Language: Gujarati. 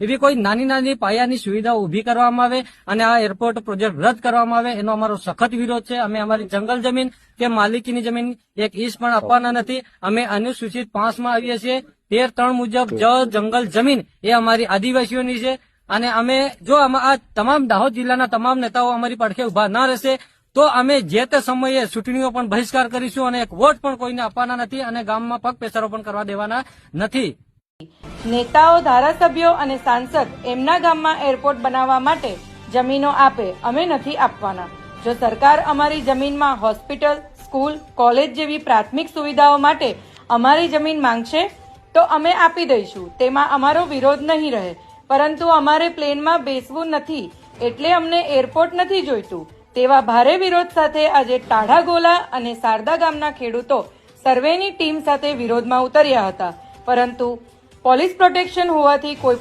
એવી કોઈ નાની નાની પાયાની સુવિધાઓ ઉભી કરવામાં આવે અને આ એરપોર્ટ પ્રોજેક્ટ રદ કરવામાં આવે એનો અમારો સખત વિરોધ છે. અમે અમારી જંગલ જમીન કે માલિકીની જમીન એક ઇંચ પણ આપવાના નથી. અમે અનુસૂચિત 5 માં આવીએ છીએ. 13(3) મુજબ જંગલ જમીન એ અમારી આદિવાસીઓની છે અને અમે જો આ તમામ દાહોદ જિલ્લાના તમામ નેતાઓ અમારી પડખે ઉભા ના રહેશે તો અમે જે તે સમયે ચૂંટણીઓ પણ બહિષ્કાર કરીશું અને એક વોટ પણ કોઈને આપવાના નથી અને ગામમાં પગ પેસારો પણ કરવા દેવાના નથી. નેતાઓ, ધારાસભ્યો અને સાંસદ એમના ગામમાં એરપોર્ટ બનાવવા માટે જમીનો આપે, અમે નથી આપવાના. જો સરકાર અમારી જમીનમાં હોસ્પિટલ, સ્કૂલ, કોલેજ જેવી પ્રાથમિક સુવિધાઓ માટે અમારી જમીન માંગશે તો અમે આપી દઈશું. તેમાં અમારો વિરોધ નહીં રહે. પરંતુ અમારે પ્લેનમાં બેસવું નથી એટલે અમને એરપોર્ટ નથી જોઈતું તેવા ભારે વિરોધ સાથે આજે ટાઢાગોલા અને સારદા ગામના ખેડૂતો સર્વેની ટીમ સાથે વિરોધમાં ઉતર્યા હતા. પરંતુ પોલીસ પ્રોટેક્શન હોવાથી કોઈ